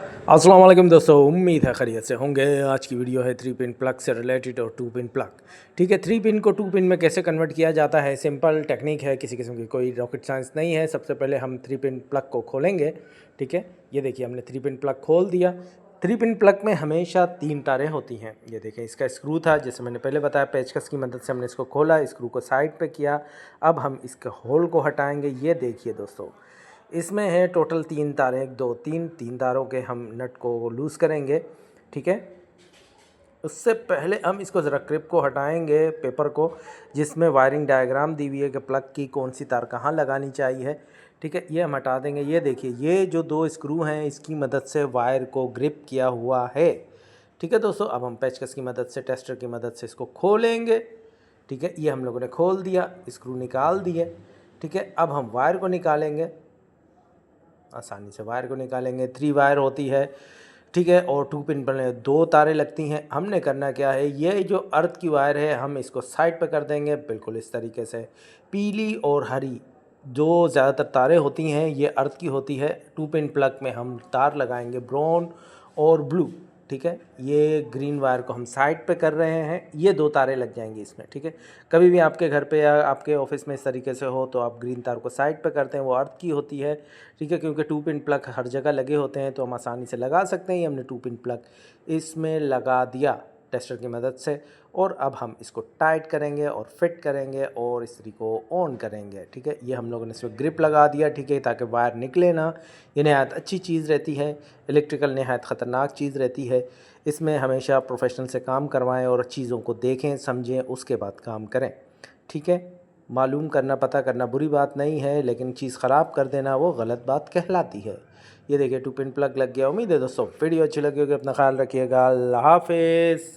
अस्सलाम वालेकुम दोस्तों, उम्मीद है खैरियत से होंगे। आज की वीडियो है 3 पिन प्लग से रिलेटेड और 2 पिन प्लग। ठीक है, 3 पिन को 2 पिन में कैसे कन्वर्ट किया जाता है, सिंपल टेक्निक है, किसी किस्म की कोई रॉकेट साइंस नहीं है। सबसे पहले हम 3 पिन प्लग को खोलेंगे। ठीक है, ये देखिए हमने 3 पिन प्लग खोल दिया। 3 पिन प्लग में हमेशा 3 तारें होती हैं। ये देखिए इसका स्क्रू था, जैसे मैंने पहले बताया, पेचकस की मदद से हमने इसको खोला, स्क्रू को साइड पे किया। अब हम इसके होल को हटाएंगे। ये देखिए दोस्तों, इसमें है टोटल 3 तारें, 1 2 3 तारों के हम नट को लूज़ करेंगे। ठीक है, उससे पहले हम इसको ज़रा क्लिप को हटाएंगे, पेपर को, जिसमें वायरिंग डायग्राम दी हुई है कि प्लग की कौन सी तार कहाँ लगानी चाहिए। ठीक है, ये हम हटा देंगे। ये देखिए, ये जो 2 स्क्रू हैं इसकी मदद से वायर को ग्रिप किया हुआ है। ठीक है दोस्तों, अब हम पेचकस की मदद से, टेस्टर की मदद से इसको खोलेंगे। ठीक है, ये हम लोगों ने खोल दिया, स्क्रू निकाल दिए। ठीक है, अब हम वायर को निकालेंगे, आसानी से वायर को निकालेंगे। 3 वायर होती है। ठीक है, और 2 पिन पर 2 तारें लगती हैं। हमने करना क्या है, ये जो अर्थ की वायर है हम इसको साइड पे कर देंगे, बिल्कुल इस तरीके से। पीली और हरी जो ज़्यादातर तारें होती हैं ये अर्थ की होती है। 2 पिन प्लग में हम तार लगाएंगे ब्राउन और ब्लू। ठीक है, ये ग्रीन वायर को हम साइड पे कर रहे हैं, ये 2 तारें लग जाएंगी इसमें। ठीक है, कभी भी आपके घर पे या आपके ऑफिस में इस तरीके से हो तो आप ग्रीन तार को साइड पे करते हैं, वो अर्थ की होती है। ठीक है, क्योंकि 2 पिन प्लग हर जगह लगे होते हैं तो हम आसानी से लगा सकते हैं। ये हमने 2 पिन प्लग इसमें लगा दिया टेस्टर की मदद से, और अब हम इसको टाइट करेंगे और फिट करेंगे और इस्त्री को ऑन करेंगे। ठीक है, ये हम लोगों ने इसमें ग्रिप लगा दिया। ठीक है, ताकि वायर निकले ना। ये नहायत अच्छी चीज़ रहती है, इलेक्ट्रिकल नहायत ख़तरनाक चीज़ रहती है। इसमें हमेशा प्रोफेशनल से काम करवाएं और चीज़ों को देखें समझें, उसके बाद काम करें। ठीक है, मालूम करना, पता करना बुरी बात नहीं है, लेकिन चीज़ ख़राब कर देना वो गलत बात कहलाती है। ये देखिए 2 पिन प्लग लग गया। उम्मीद है दोस्तों वीडियो अच्छी लगी होगी। अपना ख्याल रखिएगा। अल्लाह हाफिज़।